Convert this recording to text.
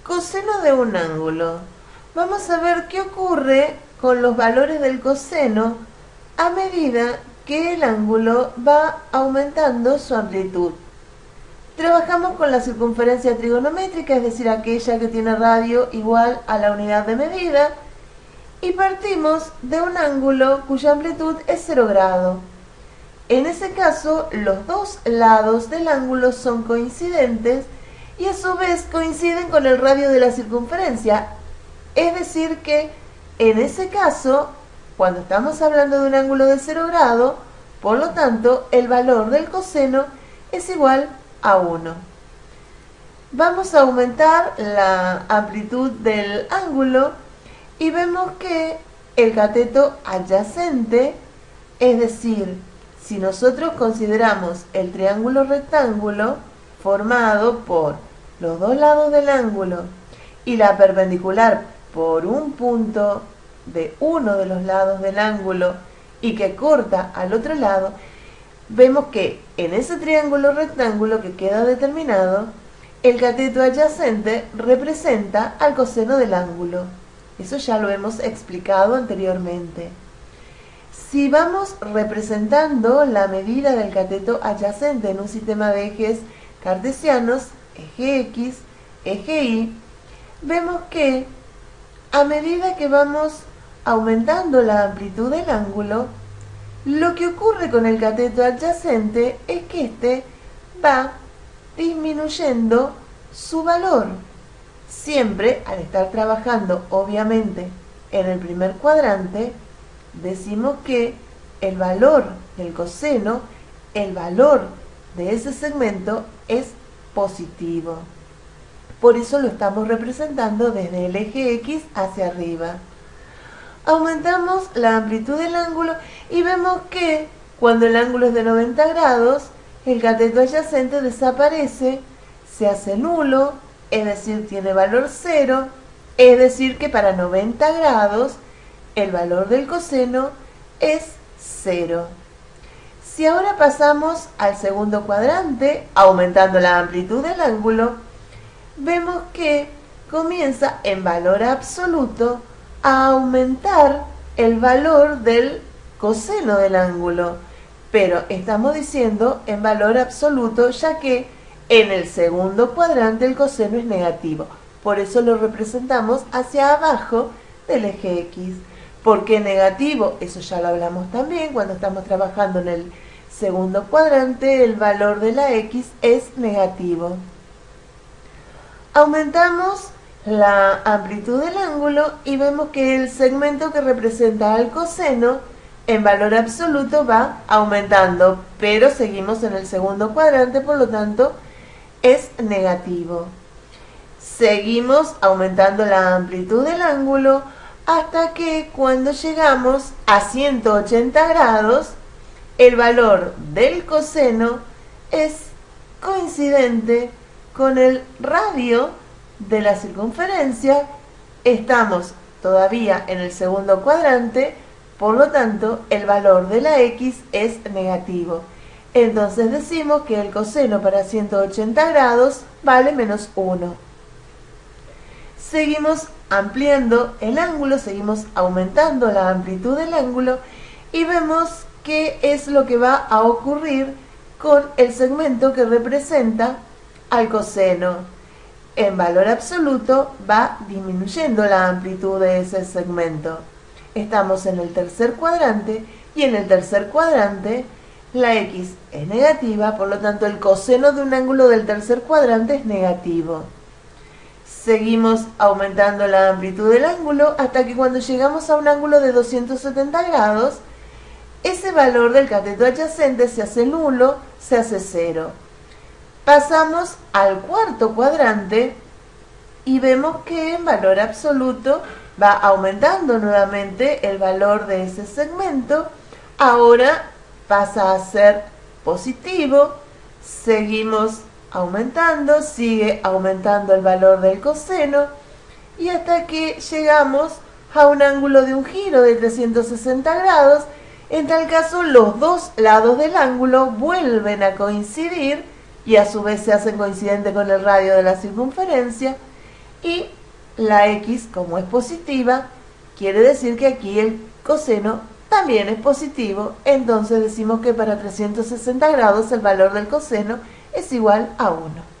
Coseno de un ángulo. Vamos a ver qué ocurre con los valores del coseno a medida que el ángulo va aumentando su amplitud. Trabajamos con la circunferencia trigonométrica, es decir, aquella que tiene radio igual a la unidad de medida, y partimos de un ángulo cuya amplitud es 0 grado. En ese caso, los dos lados del ángulo son coincidentes y a su vez coinciden con el radio de la circunferencia. Es decir que, en ese caso, cuando estamos hablando de un ángulo de 0 grado, por lo tanto, el valor del coseno es igual a 1. Vamos a aumentar la amplitud del ángulo y vemos que el cateto adyacente, es decir, si nosotros consideramos el triángulo rectángulo formado por los dos lados del ángulo y la perpendicular por un punto de uno de los lados del ángulo y que corta al otro lado, vemos que en ese triángulo rectángulo que queda determinado, el cateto adyacente representa al coseno del ángulo. Eso ya lo hemos explicado anteriormente. Si vamos representando la medida del cateto adyacente en un sistema de ejes cartesianos, eje X, eje Y, vemos que a medida que vamos aumentando la amplitud del ángulo, lo que ocurre con el cateto adyacente es que éste va disminuyendo su valor. Siempre, al estar trabajando, obviamente, en el primer cuadrante, decimos que el valor del coseno, el valor de ese segmento, es positivo. Por eso lo estamos representando desde el eje X hacia arriba. Aumentamos la amplitud del ángulo y vemos que cuando el ángulo es de 90 grados, el cateto adyacente desaparece, se hace nulo, es decir, tiene valor 0, es decir que para 90 grados el valor del coseno es 0. Si ahora pasamos al segundo cuadrante, aumentando la amplitud del ángulo, vemos que comienza en valor absoluto a aumentar el valor del coseno del ángulo, pero estamos diciendo en valor absoluto ya que en el segundo cuadrante el coseno es negativo, por eso lo representamos hacia abajo del eje X. ¿Por qué negativo? Eso ya lo hablamos también cuando estamos trabajando en el segundo cuadrante, el valor de la X es negativo. Aumentamos la amplitud del ángulo y vemos que el segmento que representa al coseno en valor absoluto va aumentando, pero seguimos en el segundo cuadrante, por lo tanto es negativo. Seguimos aumentando la amplitud del ángulo hasta que cuando llegamos a 180 grados, el valor del coseno es coincidente con el radio de la circunferencia. Estamos todavía en el segundo cuadrante, por lo tanto el valor de la X es negativo. Entonces decimos que el coseno para 180 grados vale menos 1. Seguimos ampliando el ángulo, seguimos aumentando la amplitud del ángulo y vemos qué es lo que va a ocurrir con el segmento que representa al coseno. En valor absoluto va disminuyendo la amplitud de ese segmento. Estamos en el tercer cuadrante y en el tercer cuadrante la X es negativa, por lo tanto el coseno de un ángulo del tercer cuadrante es negativo. Seguimos aumentando la amplitud del ángulo hasta que cuando llegamos a un ángulo de 270 grados, ese valor del cateto adyacente se hace nulo, se hace 0. Pasamos al cuarto cuadrante y vemos que en valor absoluto va aumentando nuevamente el valor de ese segmento. Ahora pasa a ser positivo, seguimos aumentando, sigue aumentando el valor del coseno y hasta que llegamos a un ángulo de un giro de 360 grados. En tal caso los dos lados del ángulo vuelven a coincidir y a su vez se hacen coincidentes con el radio de la circunferencia. Y la x, como es positiva, quiere decir que aquí el coseno también es positivo. Entonces decimos que para 360 grados el valor del coseno es igual a 1.